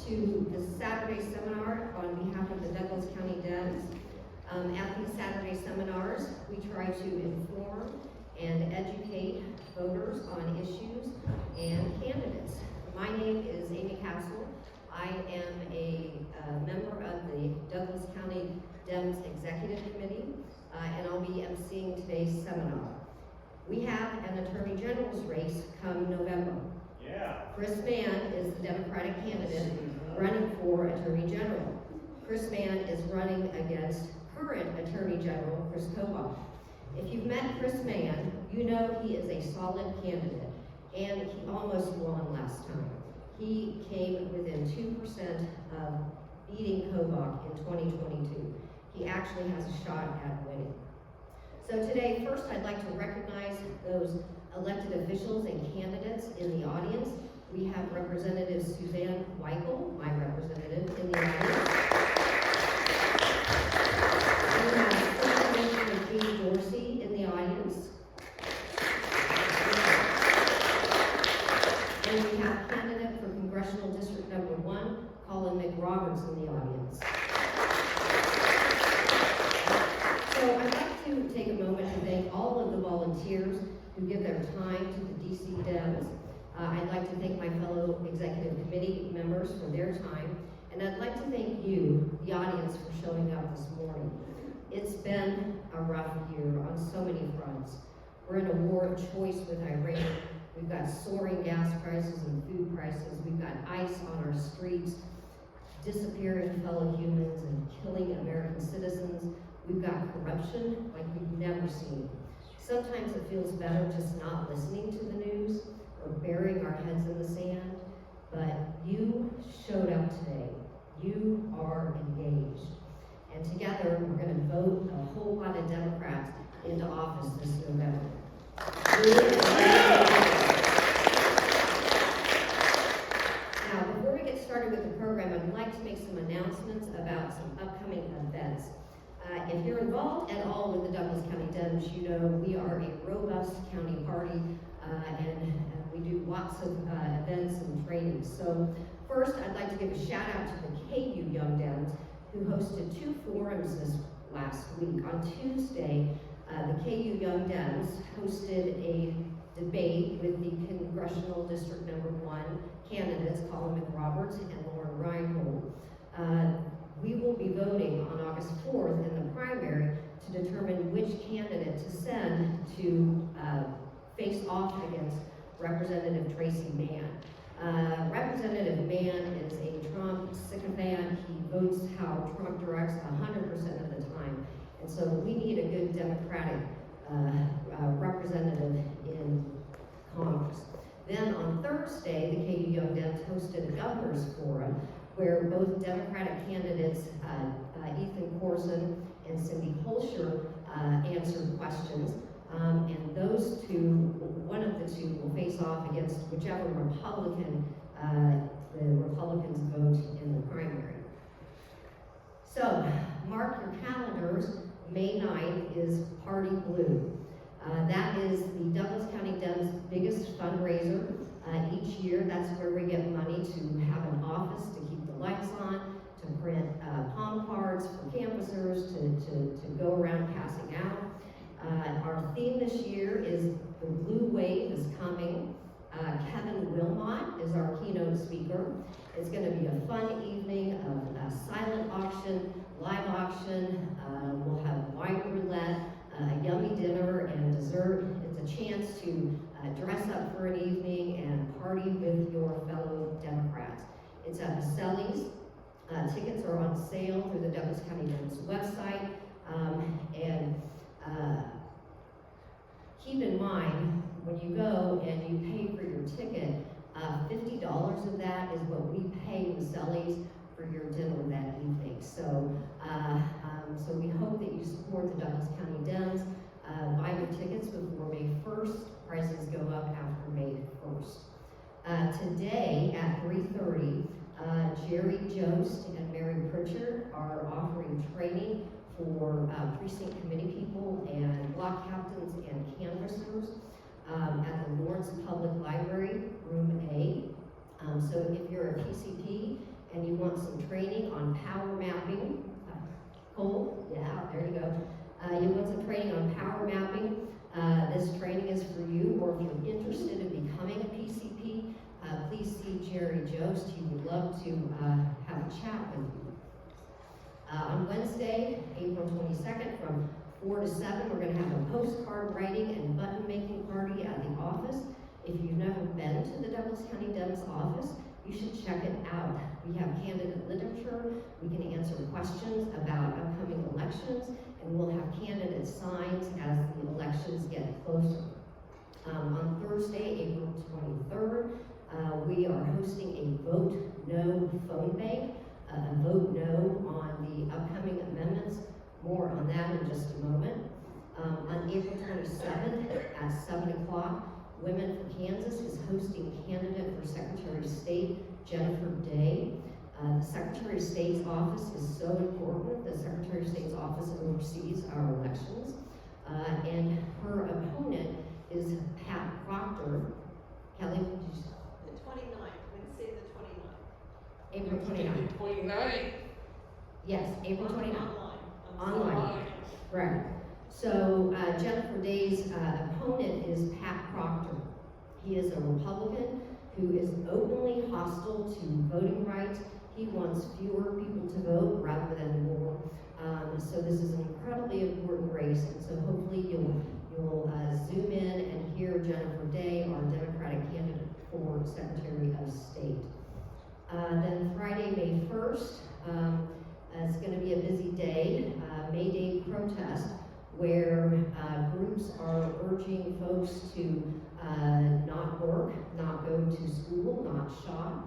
to the Saturday seminar on behalf of the Douglas County Dems. At these Saturday seminars, we try to inform and educate voters on issues and candidates. My name is Amy Castle. I am a member of the Douglas County Dems Executive Committee, and I'll be emceeing today's seminar. We have an Attorney General's race come November. Yeah. Chris Mann is the Democratic candidate running for Attorney General. Chris Mann is running against current Attorney General Chris Kobach. If you've met Chris Mann, you know he is a solid candidate, and he almost won last time. He came within 2% of beating Kobach in 2022. He actually has a shot at winning. So today, first I'd like to recognize those elected officials and candidates in the audience. We have Representative Suzanne Weichel, my representative, in the audience. We have Commissioner Jean Dorsey in the audience. And we have candidate for Congressional District Number 1, Colin McRoberts, in the audience. So I'd like to take a moment to thank all of the volunteers who give their time to the DC Dems. I'd like to thank my fellow executive committee members for their time, and I'd like to thank you, the audience, for showing up this morning. It's been a rough year on so many fronts. We're in a war of choice with Iran. We've got soaring gas prices and food prices. We've got ICE on our streets, disappearing fellow humans and killing American citizens. We've got corruption like we've never seen. Sometimes it feels better just not listening to the news or burying our heads in the sand, but you showed up today. You are engaged. And together, we're going to vote a whole lot of Democrats into office this November. Now, before we get started with the program, I'd like to make some announcements about some upcoming events. If you're involved at all with the Douglas County Dems, you know we are a robust county party, and we do lots of events and trainings. So first, I'd like to give a shout out to the KU Young Dems, who hosted 2 forums this last week. On Tuesday, the KU Young Dems hosted a debate with the Congressional District Number 1 candidates, Colin McRoberts and Lauren Reinhold. We will be voting on August 4th in the primary to determine which candidate to send to face off against Representative Tracy Mann. Representative Mann is a Trump sycophant. He votes how Trump directs 100% of the time. And so we need a good Democratic representative in Congress. Then on Thursday, the KU Young Dems hosted a governor's forum where both Democratic candidates, Ethan Corson and Cindy Holscher, answered questions. And those two, one of the two, will face off against whichever Republican the Republicans vote in the primary. So, mark your calendars. May 9th is Party Blue. That is the Douglas County Dems' biggest fundraiser each year. That's where we get money to have an office to keep the lights on, to print palm cards for canvassers, to go around passing out. Our theme this year is The Blue Wave is Coming. Kevin Wilmot is our keynote speaker. It's going to be a fun evening of a silent auction, live auction. We'll have wine roulette, a yummy dinner and dessert. It's a chance to dress up for an evening and party with your fellow Democrats. It's at Baselli's. Tickets are on sale through the Douglas County Dems website. Keep in mind, when you go and you pay for your ticket, $50 of that is what we pay Baselli's for your dinner that evening. So we hope that you support the Douglas County Dems. Buy your tickets before May 1st. Prices go up after May 1st. Today at 3:30, Jerry Jost and Mary Pritchard are offering training for precinct committee people and block captains and canvassers at the Lawrence Public Library, Room A. So if you're a PCP and you want some training on power mapping. Cole, yeah, there you go. You want some training on power mapping. This training is for you, or if you're interested in becoming a PCP, please see Jerry Jost. He would love to have a chat with you. On Wednesday, April 22nd, from 4 to 7, we're going to have a postcard writing and button making party at the office. If you've never been to the Douglas County Deb's office, you should check it out. We have candidate literature, we can answer questions about upcoming elections, and we'll have candidate signs as the elections get closer. On Thursday, April 23rd, we are hosting a Vote No phone bank, a Vote No on the upcoming amendments. More on that in just a moment. On April 27th at 7 o'clock, Women for Kansas is hosting candidate for Secretary of State Jennifer Day. The Secretary of State's office is so important. The Secretary of State's office oversees our elections. And her opponent is Pat Proctor. Kelly, did you say? The 29th, Wednesday the 29th. April 29th. 29th. Yes, April 29th. Online. Right. So Jennifer Day's opponent is Pat Proctor. He is a Republican who is openly hostile to voting rights. He wants fewer people to vote rather than more. So this is an incredibly important race, and so hopefully you'll zoom in and hear Jennifer Day, our Democratic candidate for Secretary of State. Then Friday, May 1st, it's going to be a busy day, May Day protest, where groups are urging folks to not work, not go to school, not shop.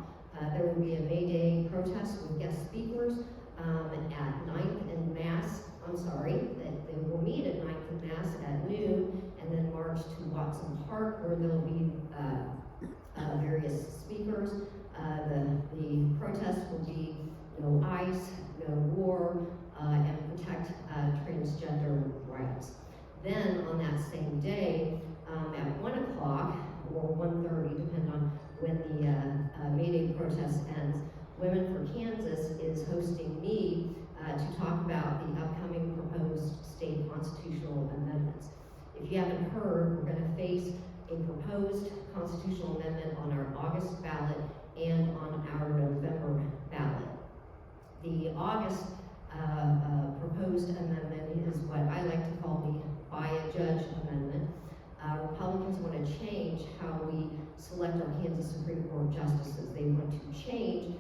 There will be a May Day protest with guest speakers at 9th and Mass. They will meet at 9th and Mass at noon, and then march to Watson Park, where there will be various speakers. The protest will be no ICE, no war, and protect transgender rights. Then on that same day, at 1 o'clock or 1:30, depending on when the May Day protest ends, Women for Kansas is hosting me to talk about the upcoming proposed state constitutional amendments. If you haven't heard, we're going to face a proposed constitutional amendment on our August ballot and on our November ballot. The August proposed amendment is what I like to call the by a judge amendment. Republicans want to change how we select our Kansas Supreme Court justices. They want to change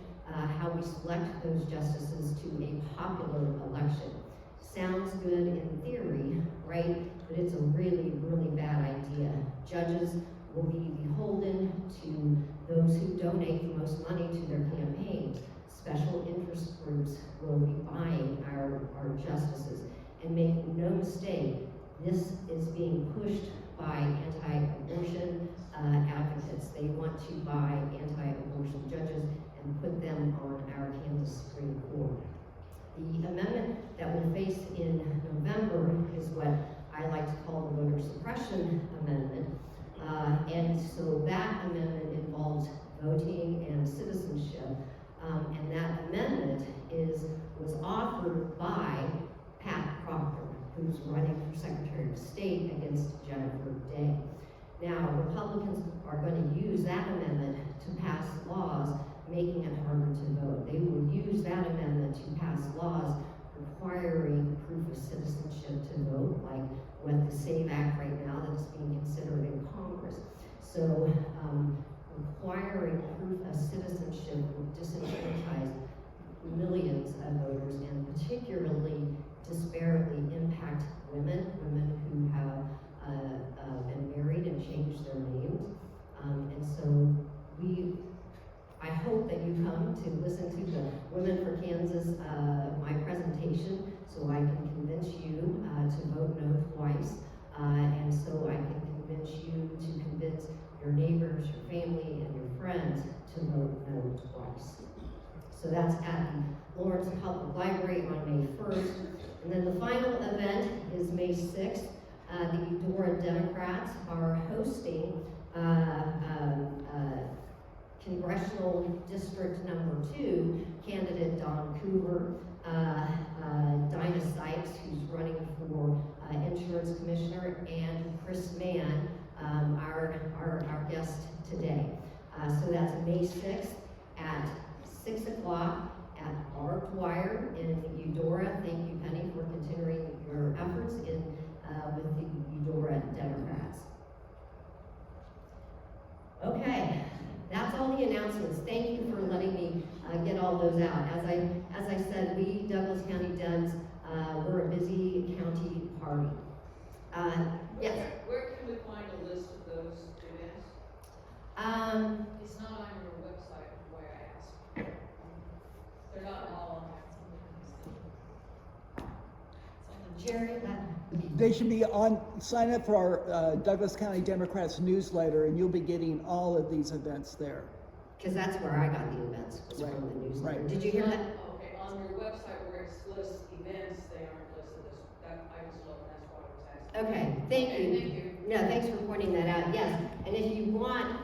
how we select those justices to a popular election. Sounds good in theory, right? But it's a really, really bad idea. Judges will be beholden to those who donate the most money to their campaigns. Special interest groups will be buying our justices. And make no mistake, this is being pushed by anti-abortion advocates. They want to buy anti-abortion judges and put them on our Kansas Supreme Court. The amendment that we'll face in November is what I like to call the voter suppression amendment. And so that amendment involves voting and citizenship. And that amendment was offered by Pat Proctor, who's running for Secretary of State against Jennifer Day. Now, Republicans are going to use that amendment to pass laws making it harder to vote. They will use that amendment to pass laws requiring proof of citizenship to vote, like what the SAVE Act right now that is being considered in Congress. So requiring proof of citizenship will disenfranchise millions of voters and particularly disparately impact women who have been married and changed their names. And so I hope that you come to listen to the Women for Kansas, my presentation, so I can convince you to vote no twice, and so I can convince you to convince your neighbors, your family, and your friends to vote no twice. So that's at the Lawrence Public Library on May 1st. And then the final event is May 6th. The Eudora Democrats are hosting Congressional District Number 2 candidate Don Coover, Dinah Sykes, who's running for Insurance Commissioner, and Chris Mann, our guest today. So that's May 6th at 6 o'clock at Barbed Wire in Eudora. Thank you, Penny, for continuing your efforts with the Eudora Democrats. Okay, that's all the announcements. Thank you for letting me get all those out. As I said, we Douglas County Dems, we're a busy county party. Yes. Where can we find a list of those events? It's not on your website, the way I asked. They're not all on Jerry, They should be on, sign up for our Douglas County Democrats newsletter, and you'll be getting all of these events there. because that's where I got the events, was Right, from the newsletter. right. Did you hear that? Okay, on your website where it lists events, they aren't listed as, that, I was looking, that's why I was asking. Okay, thank Okay, you. thank you. No, thanks for pointing that out, yes. And if you want,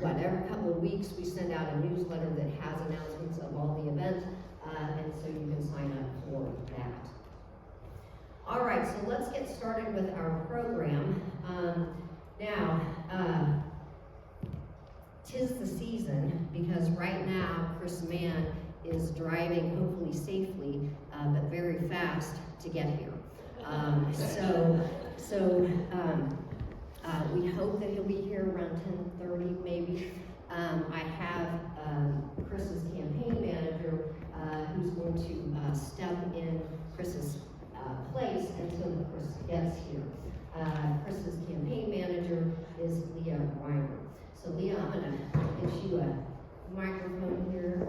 every couple of weeks, we send out a newsletter that has announcements of all the events, and so you can sign up for that. All right, so let's get started with our program. Now, 'tis the season, because right now, Chris Mann is driving, hopefully safely, but very fast to get here. We hope that he'll be here around 10:30 maybe. I have Chris's campaign manager who's going to step in Chris's place until Chris gets here. Chris's campaign manager is Leah Rymer. So Leah, I'm gonna get you a microphone here.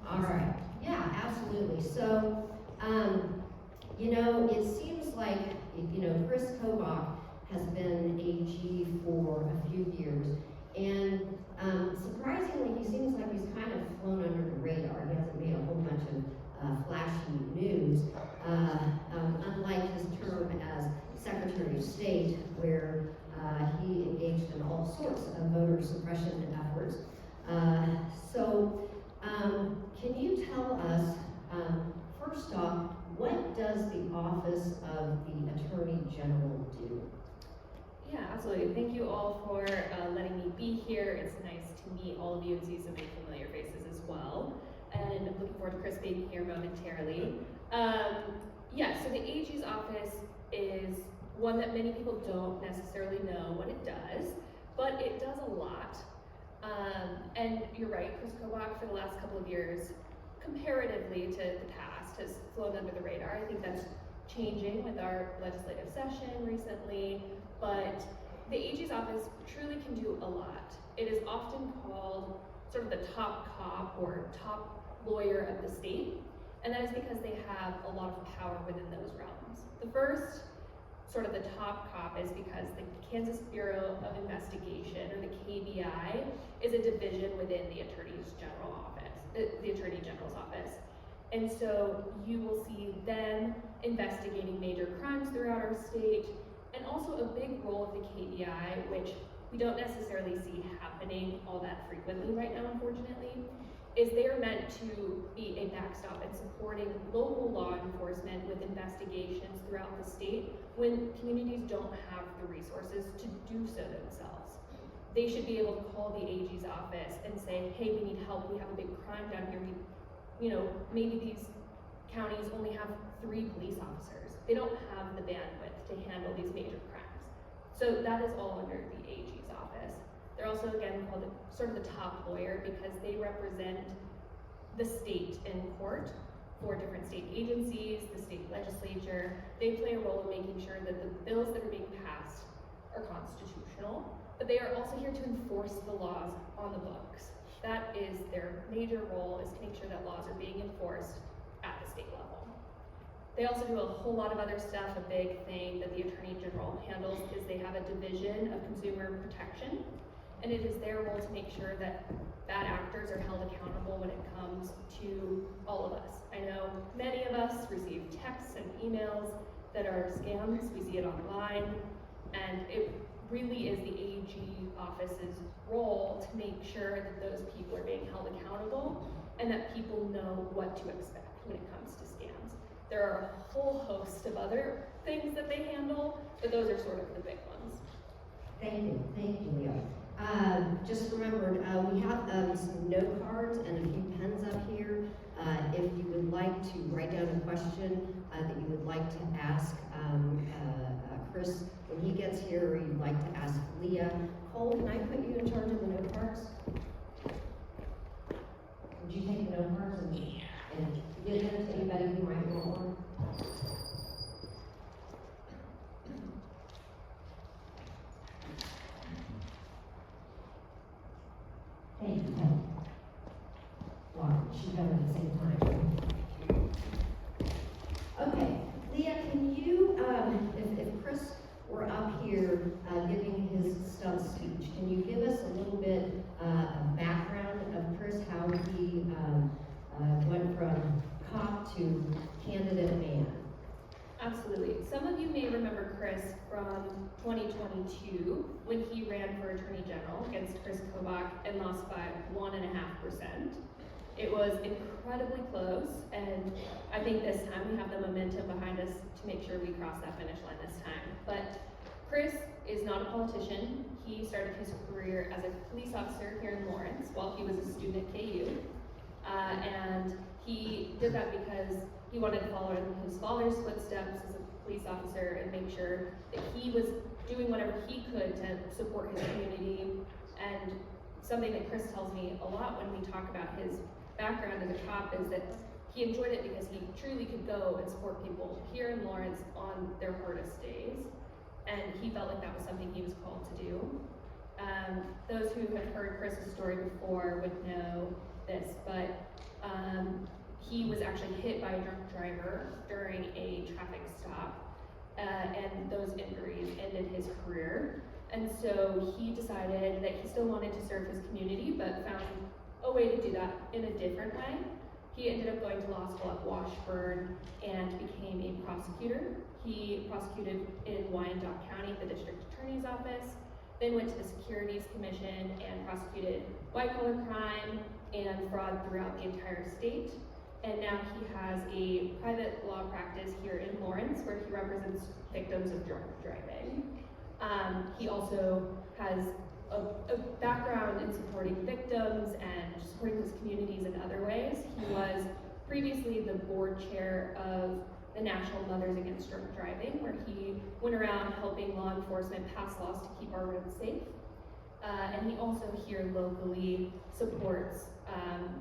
All right, yeah, absolutely. So, it seems like, Chris Kobach has been AG for a few years, and surprisingly, he seems like he's kind of flown under the radar. He hasn't made a whole bunch of flashy news, unlike his term as Secretary of State, where he engaged in all sorts of voter suppression efforts. Can you tell us, first off, what does the Office of the Attorney General do? Yeah, absolutely. Thank you all for letting me be here. It's nice to meet all of you and see some big familiar faces as well. And looking forward to Chris being here momentarily. So the AG's office is one that many people don't necessarily know what it does, but it does a lot. And you're right, Chris Kobach for the last couple of years, comparatively to the past, has flown under the radar. I think that's changing with our legislative session recently, but the AG's office truly can do a lot. It is often called sort of the top cop or top lawyer of the state, and that is because they have a lot of power within those realms. The first, sort of the top cop, is because the Kansas Bureau of Investigation, or the KBI, is a division within the Attorney General's office. And so you will see them investigating major crimes throughout our state, and also a big role of the KBI, which we don't necessarily see happening all that frequently right now, unfortunately, is they are meant to be a backstop in supporting local law enforcement with investigations throughout the state when communities don't have the resources to do so themselves. They should be able to call the AG's office and say, hey, we need help, we have a big crime down here. Maybe these counties only have 3 police officers. They don't have the bandwidth to handle these major crimes. So that is all under the AG's office. They're also, again, called sort of the top lawyer because they represent the state in court for different state agencies, the state legislature. They play a role in making sure that the bills that are being passed are constitutional, but they are also here to enforce the laws on the books. That is their major role, is to make sure that laws are being enforced at the state level. They also do a whole lot of other stuff. A big thing that the Attorney General handles is they have a division of consumer protection, and it is their role to make sure that bad actors are held accountable when it comes to all of us. I know many of us receive texts and emails that are scams. We see it online, and it really is the AG office's role to make sure that those people are being held accountable and that people know what to expect when it comes to scams. There are a whole host of other things that they handle, but those are sort of the big ones. Thank you, Leah. Just remembered, we have some note cards and a few pens up here. If you would like to write down a question that you would like to ask Chris when he gets here, or you'd like to ask Leah. Cole, can I put you in charge of the note cards? Would you take the note cards and give them to anybody who might want one? Thank you. Wow, she's done it at the same time. Okay, Leah, can you, if Chris were up here giving his stump speech, can you give us a little bit of background of Chris, how he went from cop to candidate man? Absolutely. Some of you may remember Chris from 2022 when he ran for Attorney General against Chris Kobach and lost by 1.5%. It was incredibly close, and I think this time we have the momentum behind us to make sure we cross that finish line this time. But Chris is not a politician. He started his career as a police officer here in Lawrence while he was a student at KU. And he did that because he wanted to follow in his father's footsteps as a police officer and make sure that he was doing whatever he could to support his community. And something that Chris tells me a lot when we talk about his background as a cop is that he enjoyed it because he truly could go and support people here in Lawrence on their hardest days. And he felt like that was something he was called to do. Those who have heard Chris's story before would know this, but he was actually hit by a drunk driver during a traffic stop, and those injuries ended his career. And so he decided that he still wanted to serve his community, but found a way to do that in a different way. He ended up going to law school at Washburn and became a prosecutor. He prosecuted in Wyandotte County, the district attorney's office, then went to the Securities Commission and prosecuted white-collar crime and fraud throughout the entire state. And now he has a private law practice here in Lawrence where he represents victims of drunk driving. He also has a background in supporting victims and supporting his communities in other ways. He was previously the board chair of the National Mothers Against Drunk Driving, where he went around helping law enforcement pass laws to keep our roads safe. And he also here locally supports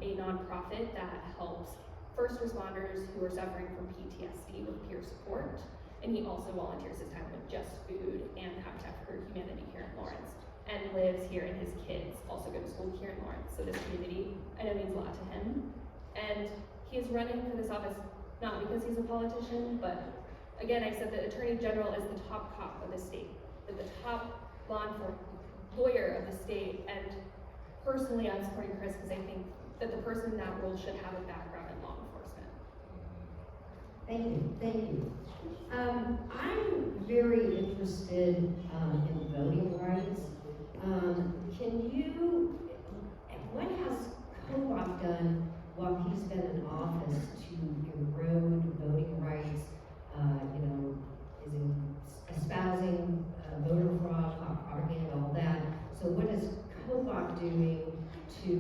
a nonprofit that helps first responders who are suffering from PTSD with peer support. And he also volunteers his time with Just Food and Habitat for Humanity here in Lawrence, and lives here, and his kids also go to school here in Lawrence. So this community, I know, means a lot to him. And he is running for this office not because he's a politician, but again, I said that Attorney General is the top cop of the state, the top law enforcement lawyer of the state. And personally, I'm supporting Chris because I think that the person in that role should have a background in law enforcement. Thank you. I'm very interested in voting rights. What has Kobach done while he's been in office to erode voting rights? Is he espousing voter fraud, propaganda, all that? So what is Kobach doing to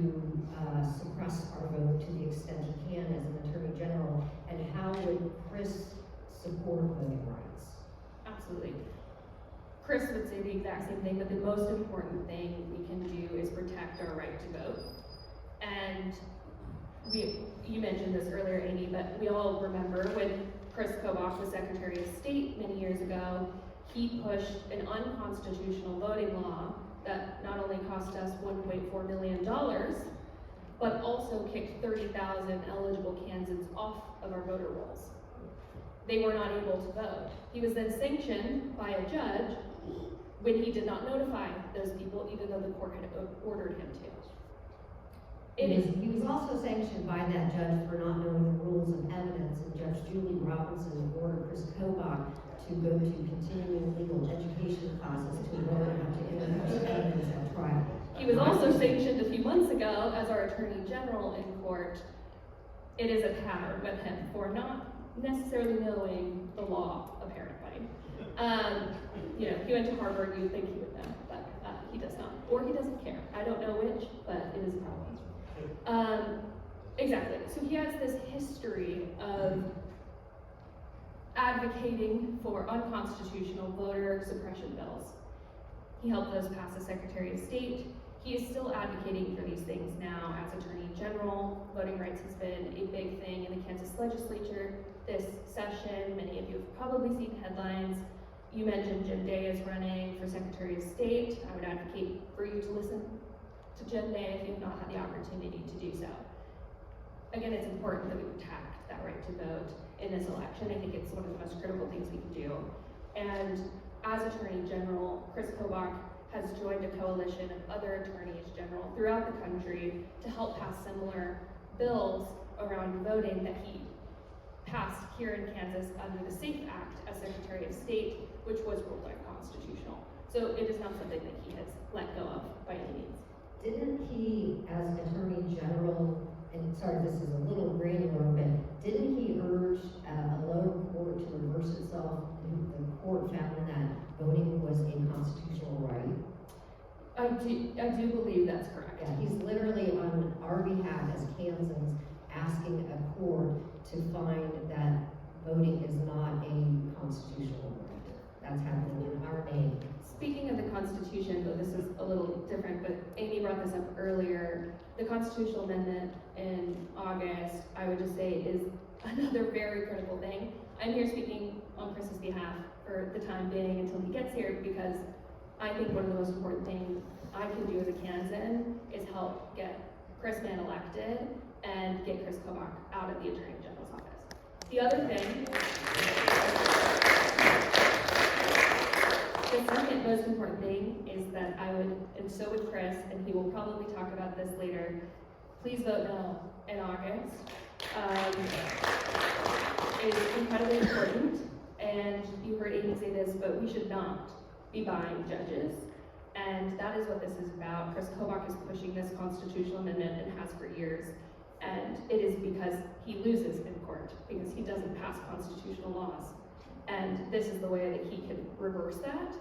suppress our vote to the extent he can as an Attorney General? And how would Chris support voting rights? Absolutely. Chris would say the exact same thing, but the most important thing we can do is protect our right to vote. And you mentioned this earlier, Amy, but we all remember when Chris Kobach was Secretary of State many years ago, he pushed an unconstitutional voting law that not only cost us $1.4 million, but also kicked 30,000 eligible Kansans off of our voter rolls. They were not able to vote. He was then sanctioned by a judge when he did not notify those people, even though the court had ordered him to. He was also sanctioned by that judge for not knowing the rules of evidence, and Judge Julie Robinson ordered Chris Kobach to go to continuing legal education classes to learn how to introduce evidence at trial. He was also sanctioned a few months ago as our Attorney General in court. It is a pattern with him for not necessarily knowing the law, apparently. He went to Harvard, you'd think he would know, but he does not. Or he doesn't care. I don't know which, but it is a problem. Exactly. So he has this history of advocating for unconstitutional voter suppression bills. He helped those pass as Secretary of State. He is still advocating for these things now as Attorney General. Voting rights has been a big thing in the Kansas legislature this session. Many of you have probably seen headlines. You mentioned Jim Day is running for Secretary of State. I would advocate for you to listen to Jim Day if you have not had the opportunity to do so. Again, it's important that we protect that right to vote in this election. I think it's one of the most critical things we can do. And as Attorney General, Chris Kobach has joined a coalition of other attorneys general throughout the country to help pass similar bills around voting that he passed here in Kansas under the SAFE Act as Secretary of State, which was ruled unconstitutional. So it is not something that he has let go of by any means. Didn't he, as Attorney General, and sorry, this is a little granular, but didn't he urge a lower court to reverse itself? The court found that voting was a constitutional right. I do believe that's correct. Yeah, he's literally on our behalf as Kansans asking a court to find that voting is not a constitutional right. That's happening in our name. Speaking of the Constitution, though this is a little different, but Amy brought this up earlier, the constitutional amendment in August, I would just say, is another very critical thing. I'm here speaking on Chris's behalf for the time being until he gets here, because I think one of the most important things I can do as a Kansan is help get Chris Mann elected and get Chris Kobach out of the Attorney General's office. The other thing, the second most important thing is that I would, and so would Chris, and he will probably talk about this later, please vote no in August. It's incredibly important, and you heard Amy say this, but we should not be buying judges. And that is what this is about. Chris Kobach is pushing this constitutional amendment and has for years. And it is because he loses in court, because he doesn't pass constitutional laws. And this is the way that he can reverse that,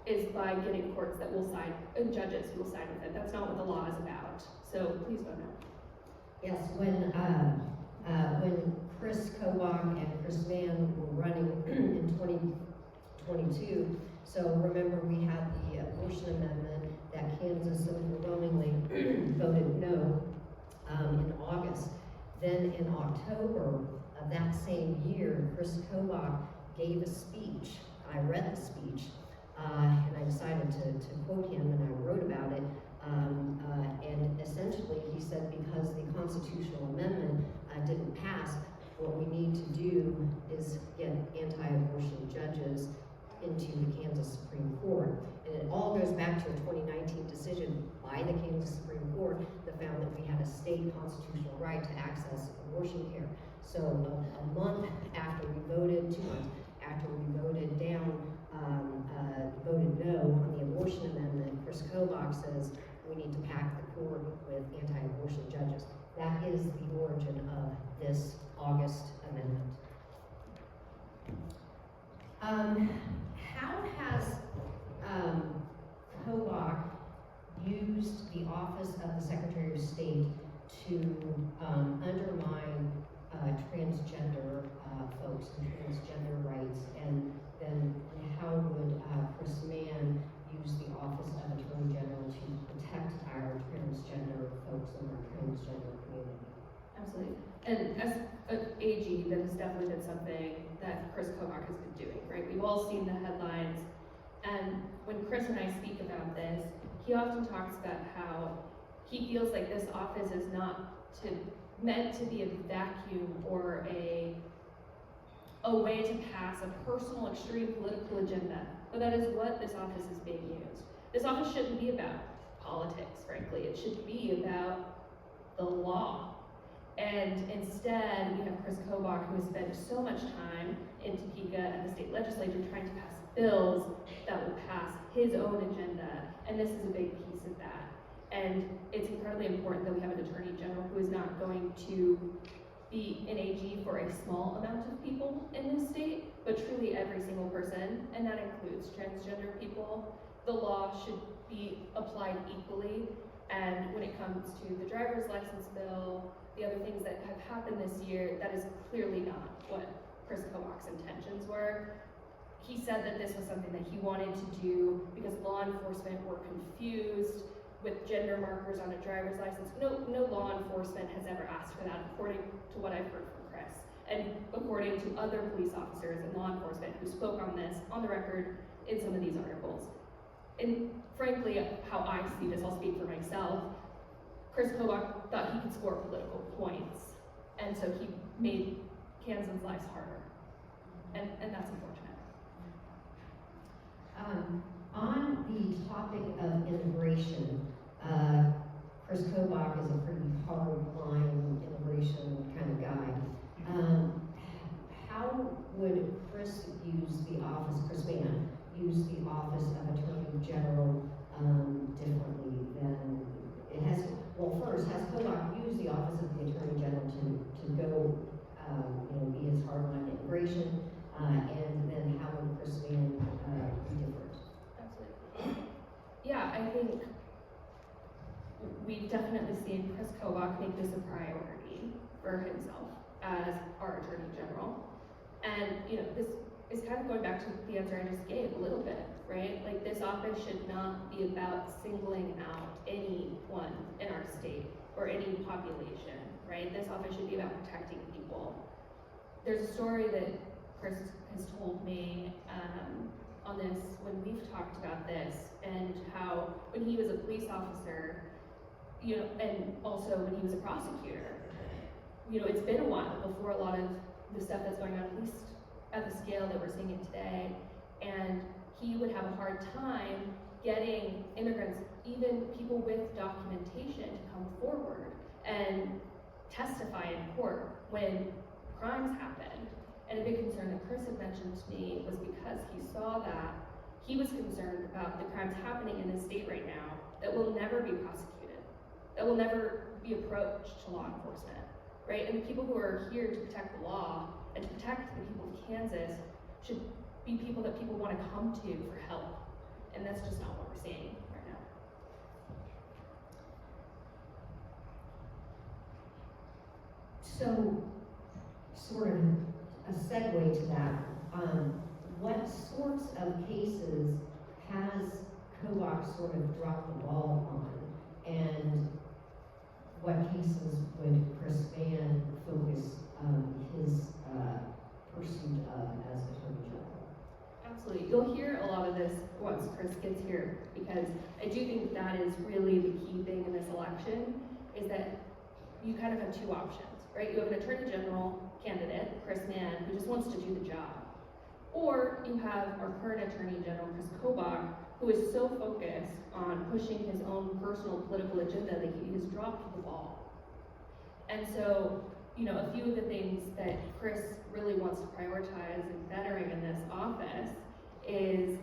is by getting courts that will side, and judges who will side with it. That's not what the law is about. So please vote no. Yes, when Chris Kobach and Chris Mann were running in 2022, so remember we had the abortion amendment that Kansas overwhelmingly voted no in August. Then in October of that same year, Chris Kobach gave a speech. I read the speech, and I decided to quote him, and I wrote about it. And essentially, he said because the constitutional amendment didn't pass, what we need to do is get anti-abortion judges into the Kansas Supreme Court. And it all goes back to a 2019 decision by the Kansas Supreme Court that found that we had a state constitutional right to access abortion care. So a month after we voted, 2 months after we voted down, voted no on the abortion amendment, Chris Kobach says we need to pack the court with anti-abortion judges. That is the origin of this August amendment. How has Kobach used the office of the Secretary of State to undermine transgender folks and transgender rights? And then how would Chris Mann use the office of Attorney General to protect our transgender folks in our transgender community? Absolutely. And as an AG, that has definitely been something that Chris Kobach has been doing, right? We've all seen the headlines. And when Chris and I speak about this, he often talks about how he feels like this office is not meant to be a vacuum or a way to pass a personal, extreme political agenda. But that is what this office is being used. This office shouldn't be about politics, frankly. It should be about the law. And instead, we have Chris Kobach, who has spent so much time in Topeka and the state legislature trying to pass bills that will pass his own agenda, and this is a big piece of that. And it's incredibly important that we have an attorney general who is not going to be an AG for a small amount of people in this state, but truly every single person, and that includes transgender people. The law should be applied equally, and when it comes to the driver's license bill, the other things that have happened this year, that is clearly not what Chris Kobach's intentions were. He said that this was something that he wanted to do because law enforcement were confused with gender markers on a driver's license. No law enforcement has ever asked for that, according to what I've heard from Chris, and according to other police officers and law enforcement who spoke on this on the record in some of these articles. And frankly, how I see this, I'll speak for myself, Chris Kobach thought he could score political points, and so he made Kansans' lives harder, and that's unfortunate. On the topic of immigration, Chris Kobach is a pretty hard-line immigration kind of guy. How would Chris Mann, use the office of Attorney General differently than it has? Well, first, has Kobach used the office of the Attorney General to go, be his hard-line immigration? And then how would Chris Mann be different? Absolutely. Yeah, I think we've definitely seen Chris Kobach make this a priority for himself as our Attorney General. And, this is kind of going back to the answer I just gave a little bit, right? Like, this office should not be about singling out anyone in our state or any population, right? This office should be about protecting people. There's a story that Chris has told me on this when we've talked about this, and how when he was a police officer, and also when he was a prosecutor, it's been a while before a lot of the stuff that's going on, at least at the scale that we're seeing it today, and he would have a hard time getting immigrants, even people with documentation, to come forward and testify in court when crimes happen. And a big concern that Chris had mentioned to me was because he saw that, he was concerned about the crimes happening in this state right now that will never be prosecuted, that will never be approached to law enforcement, right? And the people who are here to protect the law and to protect the people of Kansas should be people that people want to come to for help. And that's just not what we're seeing right now. So, sort of a segue to that, what sorts of cases has Kobach sort of dropped the ball on, and what cases would Chris Mann focus his pursuit of as Attorney General? Absolutely. You'll hear a lot of this once Chris gets here, because I do think that is really the key thing in this election, is that you kind of have two options, right? You have an Attorney General candidate, Chris Mann, who just wants to do the job. Or you have our current Attorney General, Chris Kobach, who is so focused on pushing his own personal political agenda that he has dropped the ball. And so, a few of the things that Chris really wants to prioritize in bettering in this office is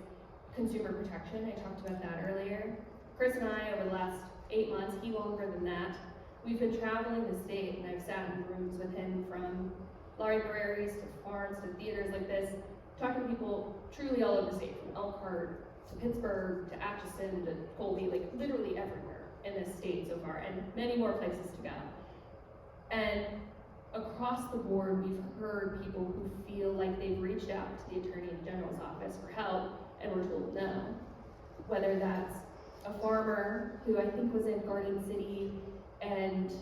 consumer protection. I talked about that earlier. Chris and I, over the last 8 months, he longer than that, we've been traveling the state, and I've sat in rooms with him from libraries to farms to theaters like this, talking to people truly all over the state, from Elkhart to Pittsburgh to Atchison to Colby, like literally everywhere in this state so far, and many more places to go. And across the board, we've heard people who feel like they've reached out to the Attorney General's office for help and were told no. Whether that's a farmer who I think was in Garden City, and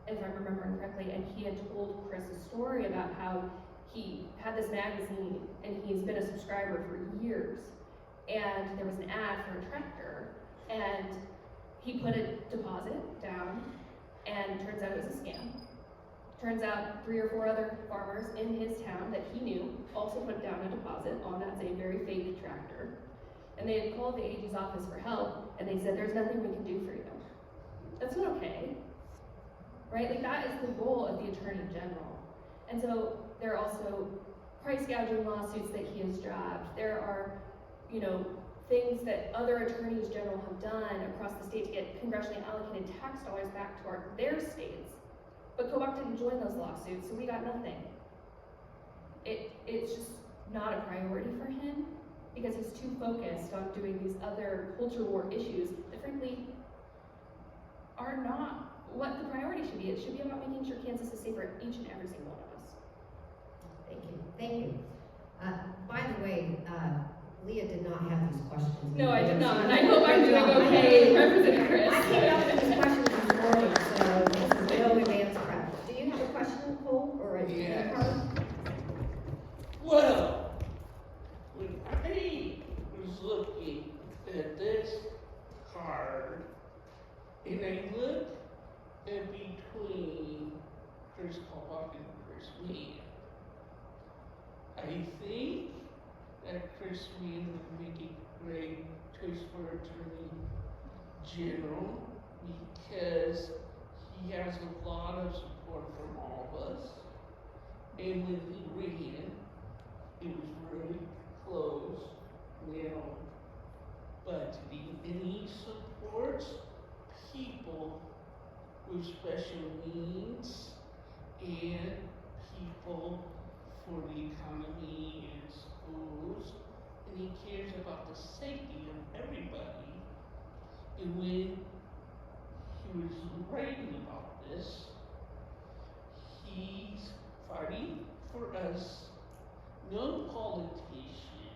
if I'm remembering correctly, and he had told Chris a story about how he had this magazine and he's been a subscriber for years, and there was an ad for a tractor, and he put a deposit down, and turns out it was a scam. Turns out 3 or 4 other farmers in his town that he knew also put down a deposit on that same very fake tractor. And they had called the AG's office for help, and they said, there's nothing we can do for you. That's not okay. right? Like that is the role of the Attorney General. And so there are also price gouging lawsuits that he has dropped. There are, you know, things that other attorneys general have done across the state to get congressionally allocated tax dollars back to their states. But Kobach didn't join those lawsuits, so we got nothing. It's just not a priority for him because he's too focused on doing these other culture war issues that frankly are not what the priority should be. It should be about making sure Kansas is safe for each and every single one of us. Thank you. Thank you. By the way, Leah did not have these questions. No, I did not. And I hope I'm doing okay representing Chris. I came up with these questions this morning, so this is no advance prep. Do you have a question, Cole, or a Yes. Well, when I was looking at this card, and I looked in between Chris Kobach and Chris Mann, I think that Chris Mann would make a great choice for Attorney General because he has a lot of support from all of us. And when he ran, it was really close now budgeting. And he supports people with special needs and people for the economy and schools, and he cares about the safety of everybody. And when he was writing about this, he's fighting for us, no politician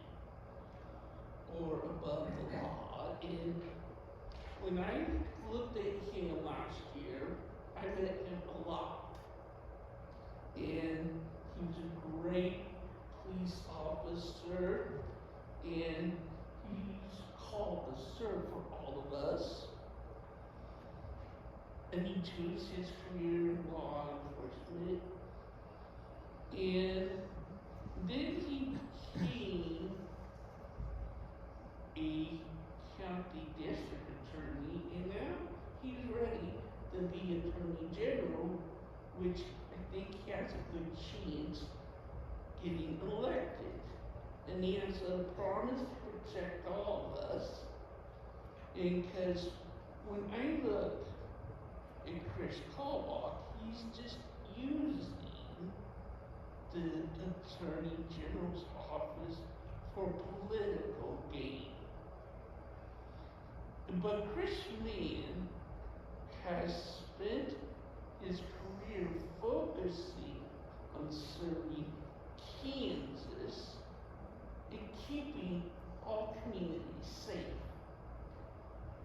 or above the law. And when I looked at him last year, I met him a lot. And he was a great police officer, and he's called to serve for all of us. And he chose his career in law enforcement. And then he became a county district attorney, and now he's ready to be Attorney General, which I think he has a good chance getting elected. And he has a promise to protect all of us. And because when I look at Chris Kobach, he's just using the Attorney General's office for political gain. But Chris Mann has spent his career focusing on serving Kansas and keeping all communities safe.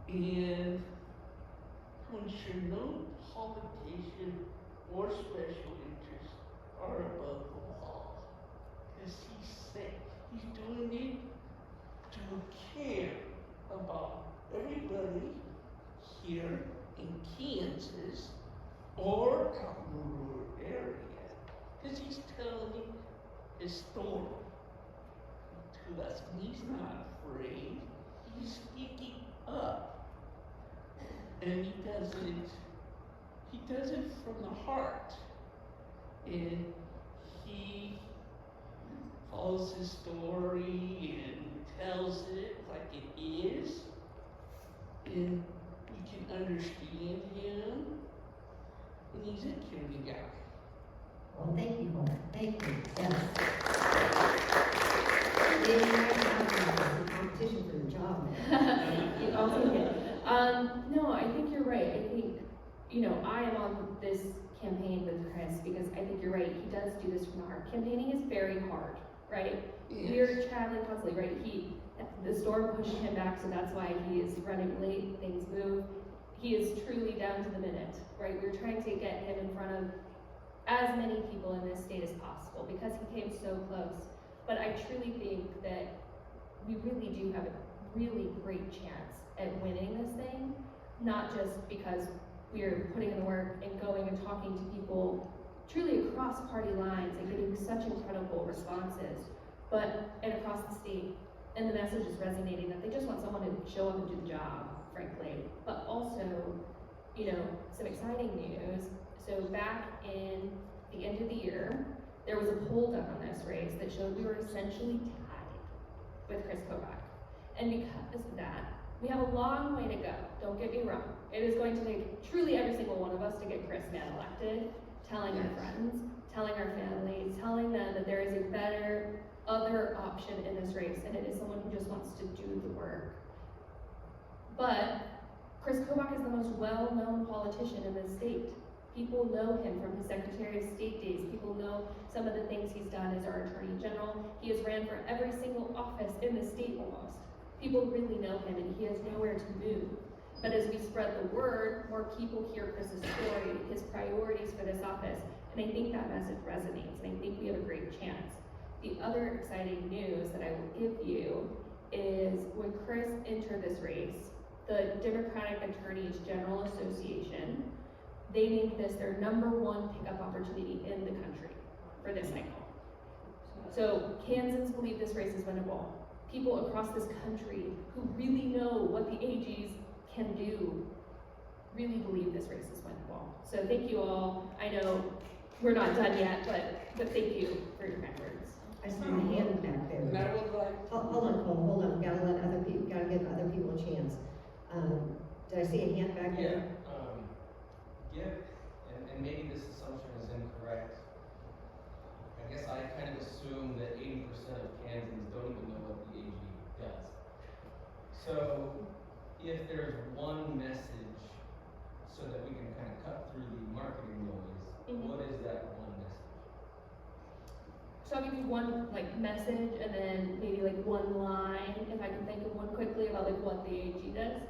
And to ensure no politician or special interest are above the law. Because he's safe. He's doing it to care about everybody here in Kansas or out in the rural area. Because he's telling his story to us, and he's not afraid. He's speaking up. And he does it from the heart. And he follows his story and tells it like it is. And we can understand him. And he's a caring guy. Well, thank you, Cole. Thank you. Yes. Maybe you might have some competition for your job. I'll take it. No, I think you're right. I think, I am on this campaign with Chris because I think you're right. He does do this from the heart. Campaigning is very hard, right? Yes. We're traveling constantly, right? The storm pushed him back, so that's why he is running late. Things move. He is truly down to the minute, right? We're trying to get him in front of as many people in this state as possible because he came so close. But I truly think that we really do have a really great chance at winning this thing, not just because we're putting in the work and going and talking to people truly across party lines and getting such incredible responses, and across the state, and the message is resonating that they just want someone to show up and do the job, frankly. But also, some exciting news. So back in the end of the year, there was a poll done on this race that showed we were essentially tied with Chris Kobach. And because of that, we have a long way to go, don't get me wrong. It is going to take truly every single one of us to get Chris Mann elected, telling our friends, telling our families, telling them that there is a better, other option in this race, and it is someone who just wants to do the work. But Chris Kobach is the most well-known politician in this state. People know him from his Secretary of State days. People know some of the things he's done as our Attorney General. He has ran for every single office in the state almost. People really know him, and he has nowhere to move. But as we spread the word, more people hear Chris's story, his priorities for this office, and I think that message resonates, and I think we have a great chance. The other exciting news that I will give you is when Chris entered this race, the Democratic Attorneys General Association, they named this their #1 pickup opportunity in the country for this cycle. So Kansans believe this race is winnable. People across this country who really know what the AGs can do really believe this race is winnable. So thank you all. I know we're not done yet, but thank you for your kind words. I saw a hand back there. And I would like, Hold on, Cole, hold on, gotta let other people, gotta give other people a chance. Did I see a hand back there? And maybe this assumption is incorrect. I guess I kind of assume that 80% of Kansans don't even know what the AG does. So if there's one message so that we can kind of cut through the marketing noise, what is that one message? So I'll give you one message and then maybe one line, if I can think of one quickly about what the AG does.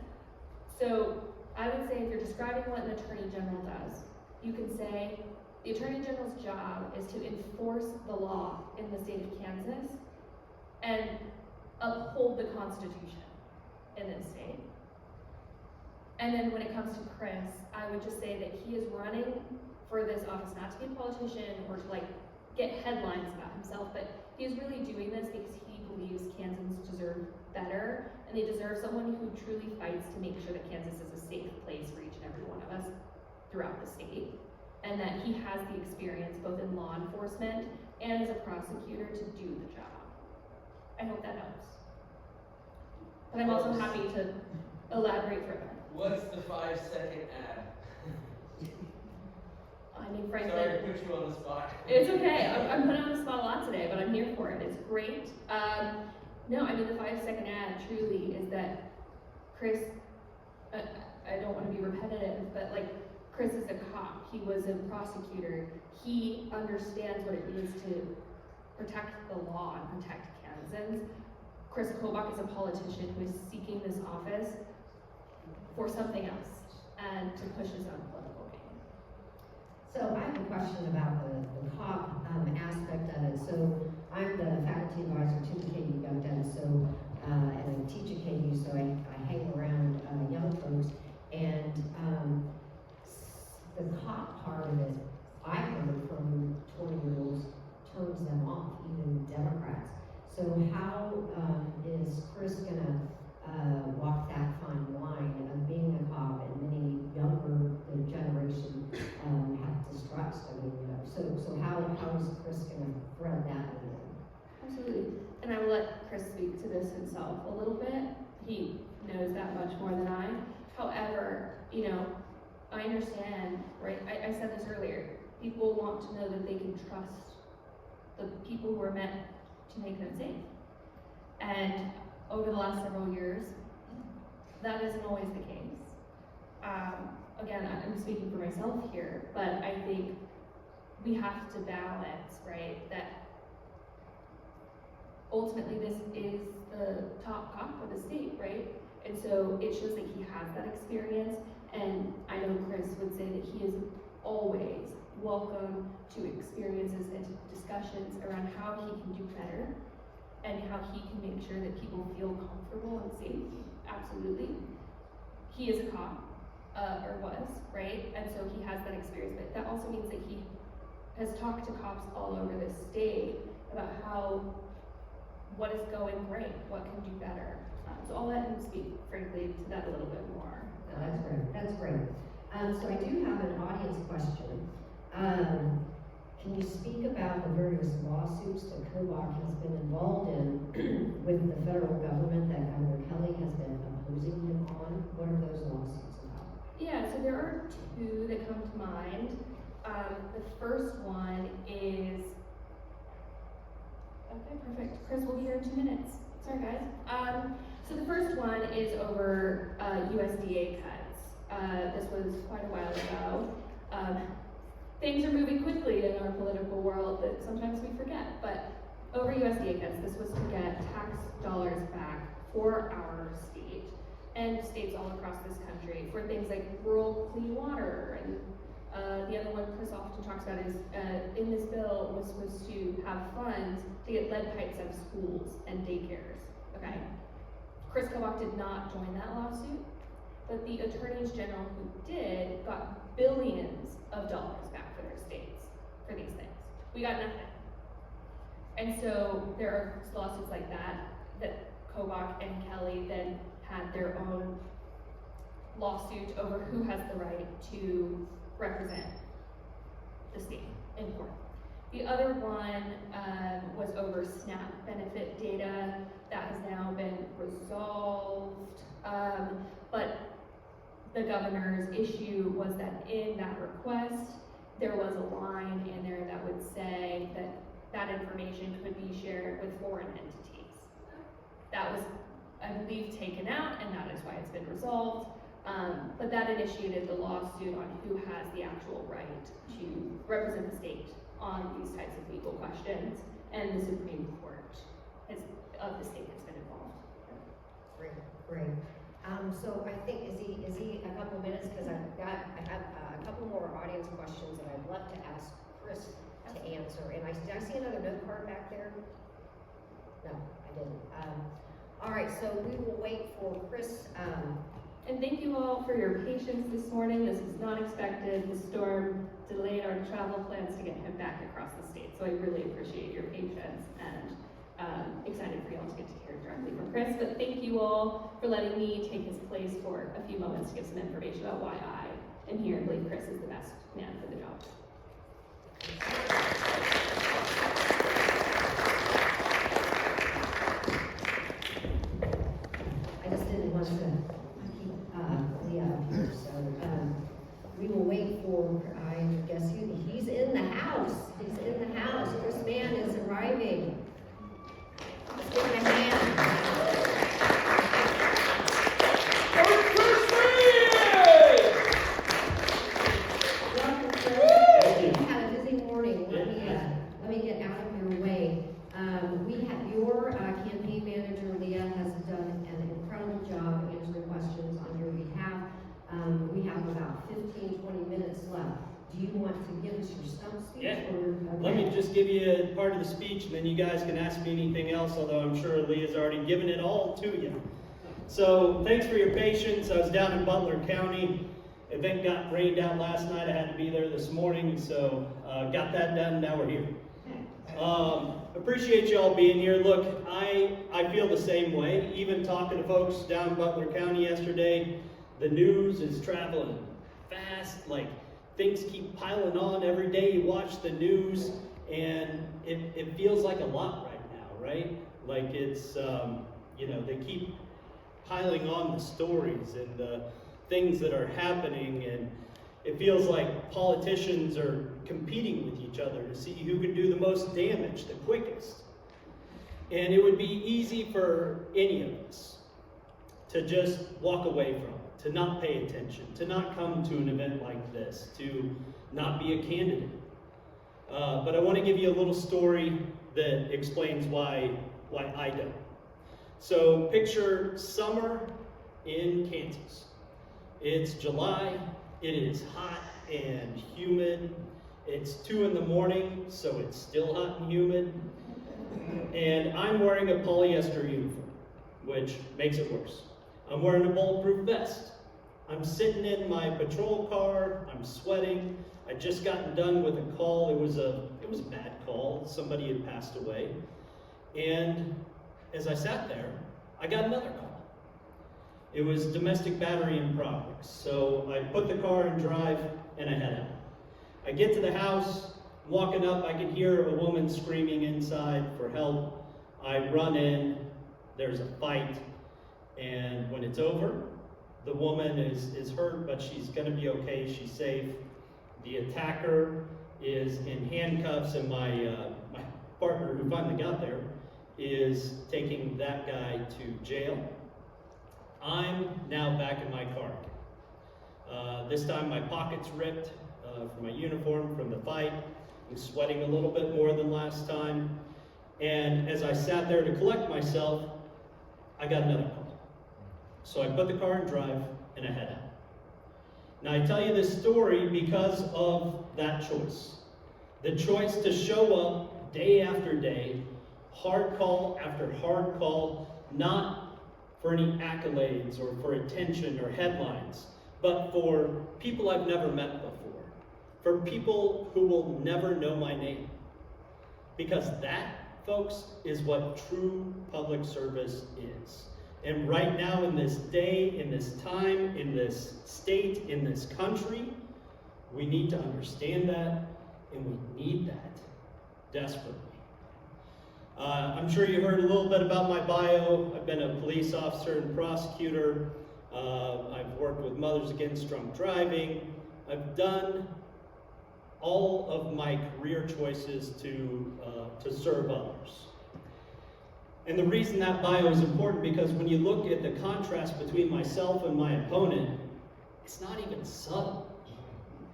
So I would say if you're describing what an Attorney General does, you can say the Attorney General's job is to enforce the law in the state of Kansas and uphold the Constitution in this state. And then when it comes to Chris, I would just say that he is running for this office not to be a politician or to get headlines about himself, but he is really doing this because he believes Kansans deserve better, and they deserve someone who truly fights to make sure that Kansas is a safe place for each and every one of us throughout the state, and that he has the experience both in law enforcement and as a prosecutor to do the job. I hope that helps. But I'm also happy to elaborate further. What's the 5-second ad? I mean, frankly, Sorry to put you on the spot. it's okay. I'm put on the spot a lot today, but I'm here for it. It's great. No, I mean, the 5-second ad truly is that Chris, I don't want to be repetitive, but Chris is a cop. He was a prosecutor. He understands what it means to protect the law and protect Kansans. Chris Kobach is a politician who is seeking this office for something else and to push his own political game. So I have a question about the cop aspect of it. So I'm the faculty advisor to the KU GovDev, and I teach at KU, so I hang around young folks. And the cop part of it, I heard from 20-year-olds, turns them off, even Democrats. So how is Chris gonna walk that fine line of being a cop, and many younger generation have distrust? I mean, so how is Chris gonna thread that in? Absolutely. And I will let Chris speak to this himself a little bit. He knows that much more than I. However, I understand, right? I said this earlier. People want to know that they can trust the people who are meant to make them safe. And over the last several years, that isn't always the case. Again, I'm speaking for myself here, but I think we have to balance, right, that ultimately this is the top cop of the state, right? And so it shows that he has that experience, and I know Chris would say that he is always welcome to experiences and to discussions around how he can do better and how he can make sure that people feel comfortable and safe. Absolutely. He is a cop, or was, right? And so he has that experience, but that also means that he has talked to cops all over the state about what is going great, what can do better. So I'll let him speak, frankly, to that a little bit more. No, that's great. That's great. So I do have an audience question. Can you speak about the various lawsuits that COBOC has been involved in with the federal government that Governor Kelly has been opposing him on? What are those lawsuits about? Yeah, so there are two that come to mind. The first one is, okay, perfect. Chris will be here in 2 minutes. Sorry, guys. So the first one is over USDA cuts. This was quite a while ago. Things are moving quickly in our political world that sometimes we forget, but over USDA cuts, this was to get tax dollars back for our state and states all across this country for things like rural clean water. And the other one Chris often talks about is in this bill was supposed to have funds to get lead pipes out of schools and daycares. Okay, Chris Kobach did not join that lawsuit, but the attorneys general who did got billions of dollars back for their states for these things. We got nothing. And so there are lawsuits like that Kobach and Kelly then had their own lawsuit over who has the right to represent the state in court. The other one was over SNAP benefit data. That has now been resolved, but the governor's issue was that in that request, there was a line in there that would say that that information could be shared with foreign entities. That was, I believe, taken out, and that is why it's been resolved. But that initiated the lawsuit on who has the actual right to represent the state on these types of legal questions, and the Supreme Court of the state has been involved. Great. So I think, is he a couple minutes? Because I have a couple more audience questions that I'd love to ask Chris to answer. And did I see another note card back there? No, I didn't. All right, so we will wait for Chris. And thank you all for your patience this morning. This was not expected. The storm delayed our travel plans to get him back across the state. So I really appreciate your patience, and excited for y'all to get to hear directly from Chris. But thank you all for letting me take his place for a few moments to give some information about why I am here and believe Chris is the best man for the job. I just didn't want to keep Leah up here, so we will wait for, I guess he's in the house. He's in the house. Chris Mann is arriving. Let's give him a hand. Welcome, Chris. You had a busy morning. Let me get out of your way. Your campaign manager, Leah, has done an incredible job answering questions on your behalf. We have about 15, 20 minutes left. Do you want to give us your stump speech? Yeah. Okay. Let me just give you a part of the speech, and then you guys can ask me anything else, although I'm sure Leah's already given it all to you. So thanks for your patience. I was down in Butler County. Event got rained out last night. I had to be there this morning, so got that done. Now we're here. Appreciate you all being here. Look, I feel the same way. Even talking to folks down in Butler County yesterday, the news is traveling fast. Like, things keep piling on every day. You watch the news, and it feels like a lot right now, right? Like it's, they keep piling on the stories and the things that are happening, and it feels like politicians are competing with each other to see who can do the most damage the quickest. And it would be easy for any of us to just walk away from it, to not pay attention, to not come to an event like this, to not be a candidate. But I want to give you a little story that explains why I don't. So picture summer in Kansas. It's July. It is hot and humid. It's 2 in the morning, so it's still hot and humid. And I'm wearing a polyester uniform, which makes it worse. I'm wearing a bulletproof vest. I'm sitting in my patrol car. I'm sweating. I just gotten done with a call. It was a bad call. Somebody had passed away. And as I sat there, I got another call. It was domestic battery in progress. So I put the car in drive and I head out. I get to the house, walking up, I can hear a woman screaming inside for help. I run in, there's a fight, and when it's over, the woman is hurt, but she's gonna be okay, she's safe. The attacker is in handcuffs, and my partner, who finally got there, is taking that guy to jail. I'm now back in my car. This time my pocket's ripped from my uniform from the fight. I'm sweating a little bit more than last time. And as I sat there to collect myself, I got another call. So I put the car in drive and I head out. Now I tell you this story because of that choice. The choice to show up day after day, hard call after hard call, not for any accolades or for attention or headlines, but for people I've never met before, for people who will never know my name. Because that, folks, is what true public service is. And right now, in this day, in this time, in this state, in this country, we need to understand that, and we need that desperately. I'm sure you heard a little bit about my bio. I've been a police officer and prosecutor. I've worked with Mothers Against Drunk Driving. I've done all of my career choices to serve others. And the reason that bio is important, because when you look at the contrast between myself and my opponent, it's not even subtle,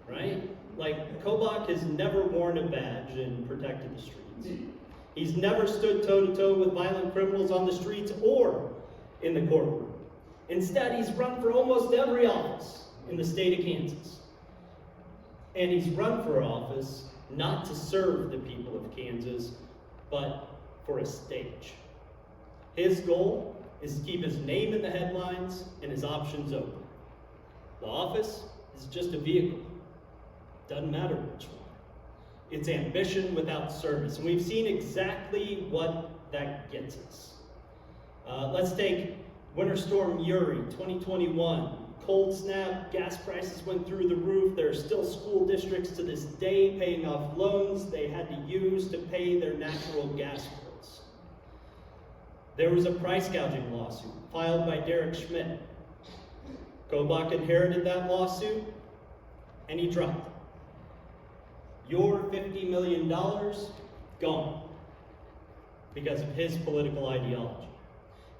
right? Like, Kobach has never worn a badge and protected the streets. He's never stood toe-to-toe with violent criminals on the streets or in the courtroom. Instead, he's run for almost every office in the state of Kansas. And he's run for office not to serve the people of Kansas, but for a stage. His goal is to keep his name in the headlines and his options open. The office is just a vehicle. Doesn't matter which one. It's ambition without service. And we've seen exactly what that gets us. Let's take Winter Storm Uri, 2021. Cold snap, gas prices went through the roof. There are still school districts to this day paying off loans they had to use to pay their natural gas bills. There was a price gouging lawsuit filed by Derek Schmidt. Kobach inherited that lawsuit, and he dropped it. Your $50 million, gone, because of his political ideology.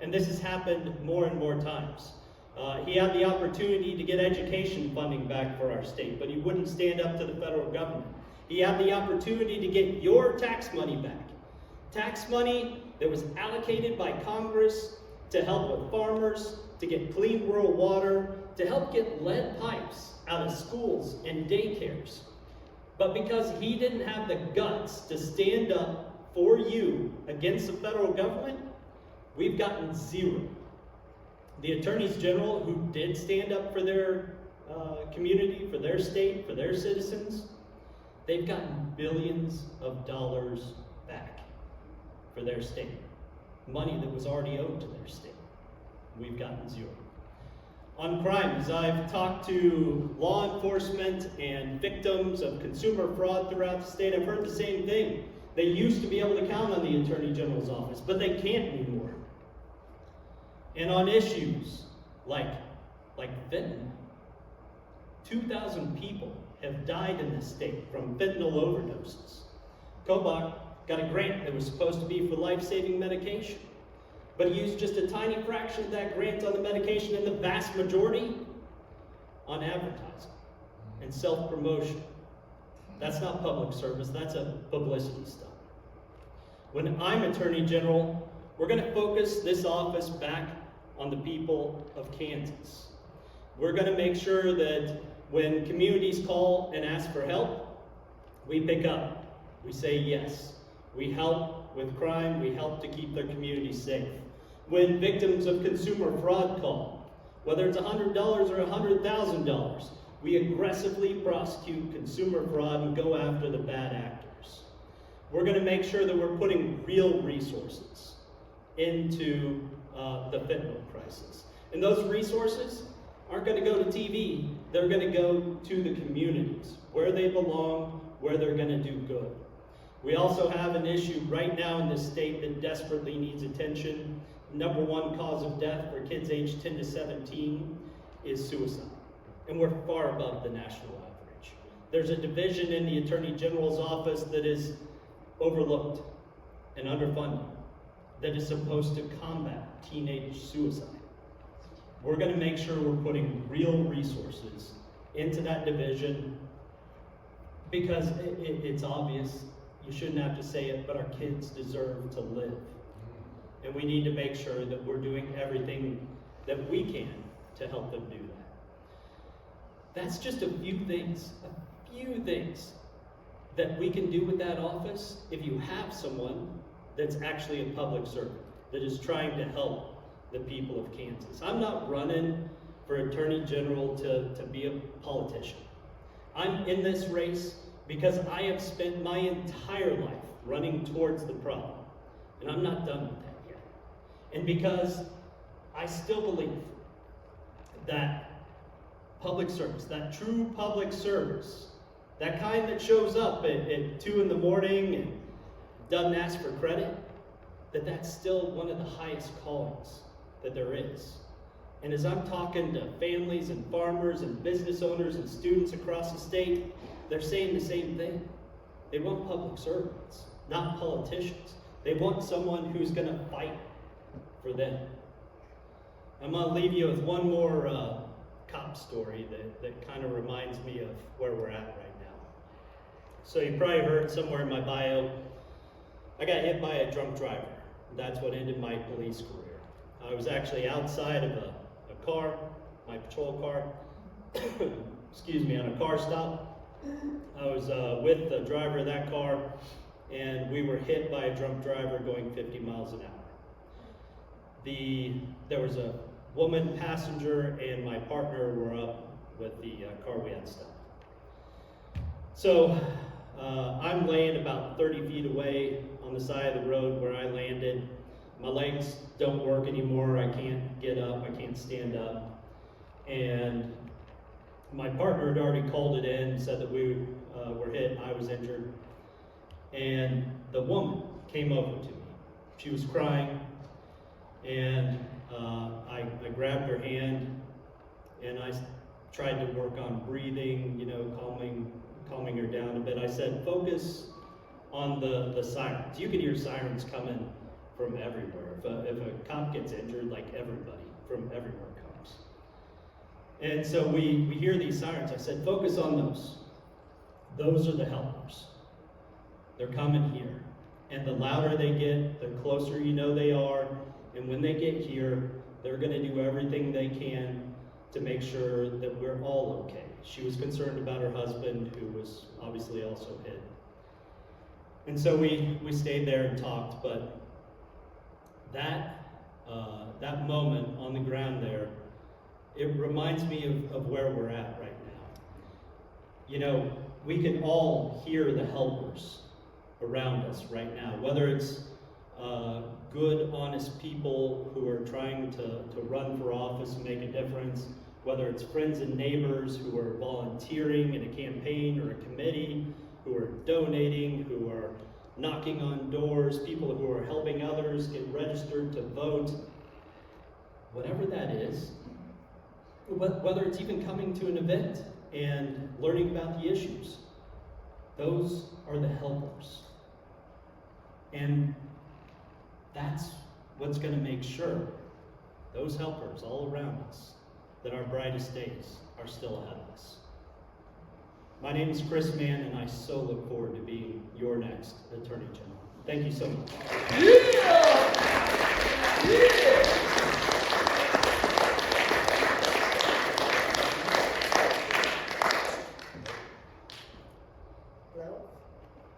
And this has happened more and more times. He had the opportunity to get education funding back for our state, but he wouldn't stand up to the federal government. He had the opportunity to get your tax money back. Tax money that was allocated by Congress to help with farmers, to get clean rural water, to help get lead pipes out of schools and daycares. But because he didn't have the guts to stand up for you against the federal government, we've gotten zero. The attorneys general who did stand up for their community, for their state, for their citizens, they've gotten billions of dollars back for their state. Money that was already owed to their state. We've gotten zero. On crime, as I've talked to law enforcement and victims of consumer fraud throughout the state, I've heard the same thing. They used to be able to count on the Attorney General's office, but they can't anymore. And on issues like fentanyl, 2,000 people have died in this state from fentanyl overdoses. Kobach got a grant that was supposed to be for life-saving medication, but he used just a tiny fraction of that grant on the medication, and the vast majority on advertising and self-promotion. That's not public service, that's a publicity stunt. When I'm Attorney General, we're going to focus this office back on the people of Kansas. We're going to make sure that when communities call and ask for help, we pick up, we say yes. We help with crime, we help to keep their communities safe. When victims of consumer fraud call, whether it's $100 or $100,000, we aggressively prosecute consumer fraud and go after the bad actors. We're going to make sure that we're putting real resources into the fentanyl crisis. And those resources aren't going to go to TV. They're going to go to the communities, where they belong, where they're going to do good. We also have an issue right now in this state that desperately needs attention. Number one cause of death for kids aged 10 to 17 is suicide. And we're far above the national average. There's a division in the Attorney General's office that is overlooked and underfunded that is supposed to combat teenage suicide. We're going to make sure we're putting real resources into that division because it's obvious, you shouldn't have to say it, but our kids deserve to live. And we need to make sure that we're doing everything that we can to help them do that. That's just a few things that we can do with that office if you have someone that's actually a public servant, that is trying to help the people of Kansas. I'm not running for Attorney General to be a politician. I'm in this race because I have spent my entire life running towards the problem, and I'm not done with that yet. And because I still believe that public service, that true public service, that kind that shows up at 2 in the morning and doesn't ask for credit, that's still one of the highest callings that there is. And as I'm talking to families and farmers and business owners and students across the state, they're saying the same thing. They want public servants, not politicians. They want someone who's going to fight for them. I'm going to leave you with one more cop story that kind of reminds me of where we're at right now. So you probably heard somewhere in my bio, I got hit by a drunk driver. That's what ended my police career. I was actually outside of a car, my patrol car, excuse me, on a car stop. I was with the driver of that car, and we were hit by a drunk driver going 50 miles an hour. There was a woman passenger and my partner were up with the car we had stopped. So I'm laying about 30 feet away on the side of the road where I landed. My legs don't work anymore. I can't get up. I can't stand up. And my partner had already called it in, said that we were hit. I was injured. And the woman came over to me. She was crying. And I grabbed her hand and I tried to work on breathing, calming her down a bit. I said, focus on the sirens. You can hear sirens coming from everywhere. If a cop gets injured, like everybody from everywhere comes. And so we hear these sirens. I said, focus on those. Those are the helpers. They're coming here. And the louder they get, the closer you know they are. And when they get here, they're going to do everything they can to make sure that we're all okay. She was concerned about her husband, who was obviously also hit. And so we stayed there and talked, but that moment on the ground there, it reminds me of where we're at right now. We can all hear the helpers around us right now, whether it's good, honest people who are trying to run for office and make a difference, whether it's friends and neighbors who are volunteering in a campaign or a committee, who are donating, who are knocking on doors, people who are helping others get registered to vote, whatever that is, whether it's even coming to an event and learning about the issues, those are the helpers. And that's what's going to make sure, those helpers all around us, that our brightest days are still ahead of us. My name is Chris Mann, and I so look forward to being your next Attorney General. Thank you so much.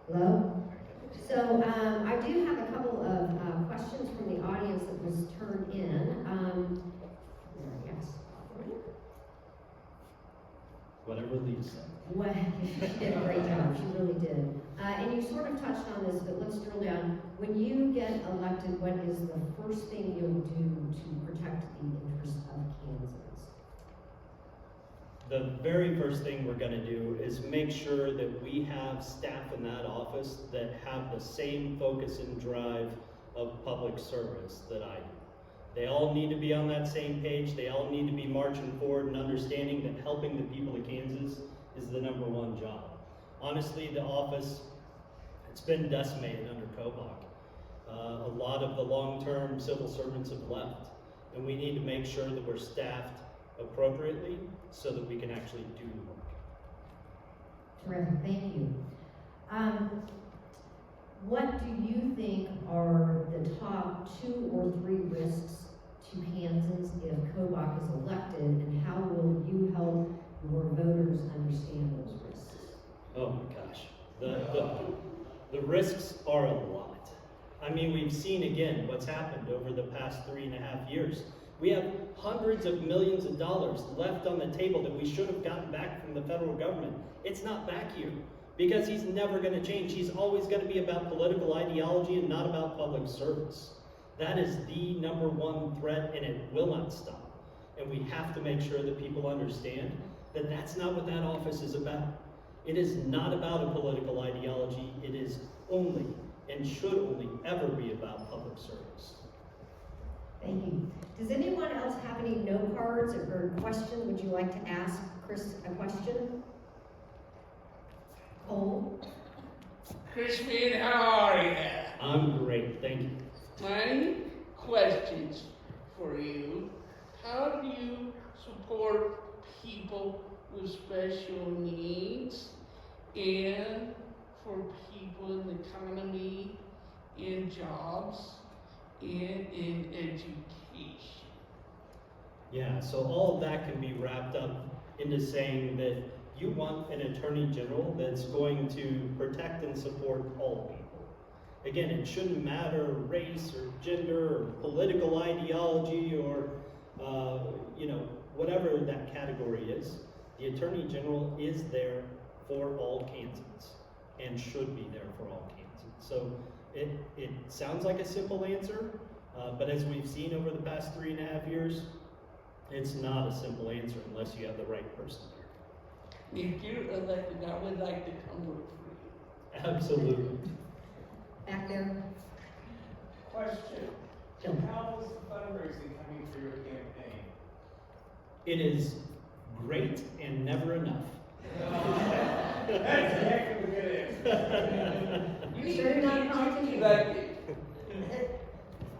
Hello? So I do have a couple of questions from the audience that was turned in. Yes. whatever Leah said. Well, she did a great job, she really did. And you sort of touched on this, but let's drill down. When you get elected, what is the first thing you'll do to protect the interests of Kansans? The very first thing we're gonna do is make sure that we have staff in that office that have the same focus and drive of public service that I do. They all need to be on that same page. They all need to be marching forward and understanding that helping the people of Kansas is the #1 job. Honestly, the office, it's been decimated under Kobach. A lot of the long-term civil servants have left, and we need to make sure that we're staffed appropriately so that we can actually do the work. Terrific, thank you. What do you think are the top 2 or 3 risks to Kansans if Kobach is elected, and how will you help your voters understand those risks? Oh my gosh, the risks are a lot. I mean, we've seen again what's happened over the past 3.5 years. We have hundreds of millions of dollars left on the table that we should have gotten back from the federal government. It's not back here because he's never going to change. He's always going to be about political ideology and not about public service. That is the #1 threat, and it will not stop. And we have to make sure that people understand that that's not what that office is about. It is not about a political ideology. It is only and should only ever be about public service. Thank you. Does anyone else have any note cards or questions? Would you like to ask Chris a question? Cole? Crispin, how are you? I'm great, thank you. My questions for you. How do you support people with special needs and for people in the economy, in jobs, and in education? Yeah, so all of that can be wrapped up into saying that you want an attorney general that's going to protect and support all people. Again, it shouldn't matter race or gender or political ideology or, whatever that category is. The attorney general is there for all Kansans and should be there for all Kansans. So it sounds like a simple answer, but as we've seen over the past 3.5 years, it's not a simple answer unless you have the right person there. If you're elected, I would like to come work for you. Absolutely. Back there? Question. Joe. How is the fundraising coming for your campaign? It is great and never enough. That's a heck of a good answer. You sure you're not a politician? Exactly.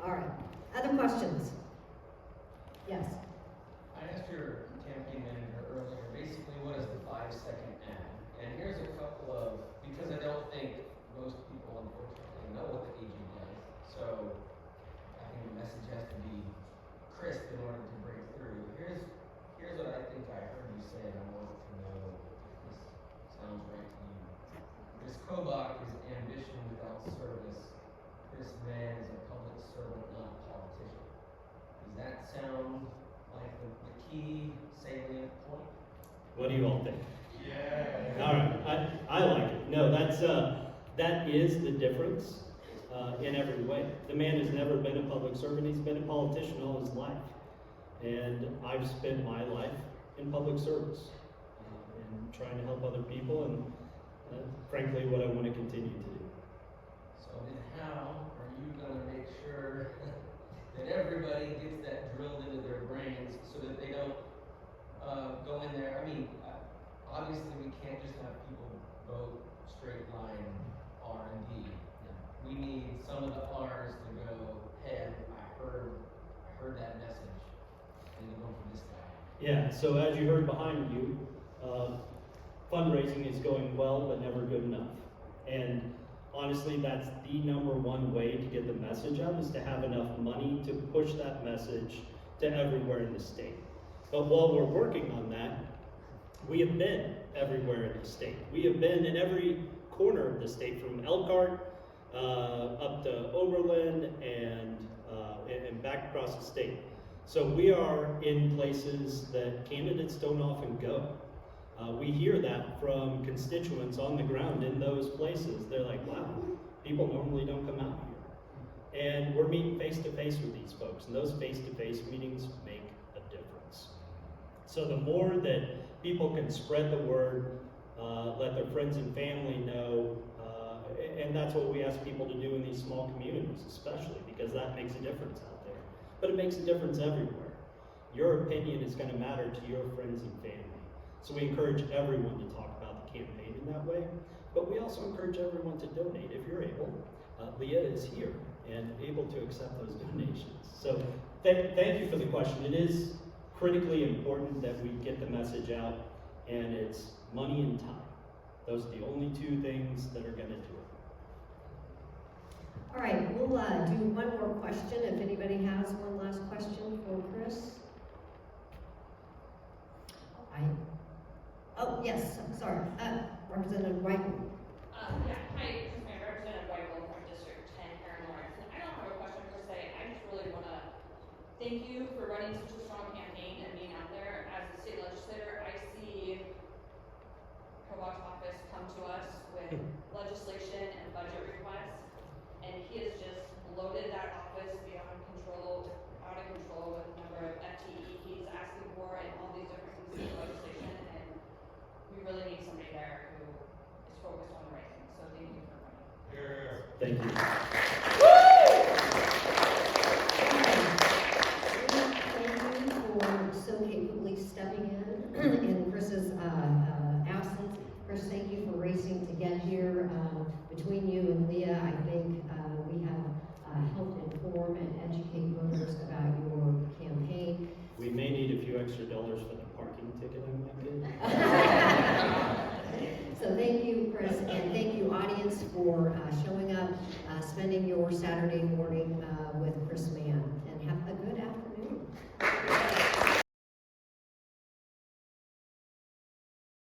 All right. Other questions? Yes. I asked your campaign manager earlier, basically what is the 5-second ad? And here's a couple of, because I don't think most people unfortunately know what the AG does. So I think the message has to be crisp in order to break through. Here's what I think I heard you say, and I want to know if this sounds right to you. This Kobach is ambition without service. This man is a public servant, not a politician. Does that sound like the key salient point? What do you all think? Yeah. All right, I like it. No, that is the difference in every way. The man has never been a public servant. He's been a politician all his life. And I've spent my life in public service and trying to help other people, and frankly, what I want to continue to do. So then how are you gonna make sure that everybody gets that drilled into their brains so that they don't go in there? I mean, obviously we can't just have people vote straight line R and D. We need some of the R's to go, hey, I heard that message. I need to go for this guy. Yeah, so as you heard behind you, fundraising is going well, but never good enough. And honestly, that's the #1 way to get the message out, is to have enough money to push that message to everywhere in the state. But while we're working on that, we have been everywhere in the state. We have been in every corner of the state, from Elkhart up to Oberlin and back across the state. So we are in places that candidates don't often go. We hear that from constituents on the ground in those places. They're like, wow, people normally don't come out here. And we're meeting face to face with these folks, and those face to face meetings make a difference. So the more that people can spread the word, let their friends and family know, and that's what we ask people to do in these small communities, especially because that makes a difference out there. But it makes a difference everywhere. Your opinion is going to matter to your friends and family. So we encourage everyone to talk about the campaign in that way, but we also encourage everyone to donate if you're able. Leah is here and able to accept those donations. So thank you for the question. It is critically important that we get the message out, and it's money and time. Those are the only two things that are going to do it. All right, we'll do one more question. If anybody has one last question for Chris. Oh, yes, sorry. Representative White. Yeah, hi, this is my Representative Whitewell from District 10 here in Lawrence. And I don't have a question per se. I just really want to thank you for running such a strong campaign and being out there. As a state legislator, I see Kobach's office come to us with legislation and budget requests, and he has just bloated that office beyond control, out of control with the number of FTE he's asking for and all these different pieces of legislation. And we really need somebody there who is focused on the right things. So thank you for running. Thank you. Thank you for so capably stepping in Chris's absence. Chris, thank you for racing to get here. Between you and Leah, I think we have helped inform and educate voters about your campaign. We may need a few extra dollars for the parking ticket I might get. So thank you, Chris, and thank you, audience, for showing up, spending your Saturday morning with Chris Mann, and have a good afternoon.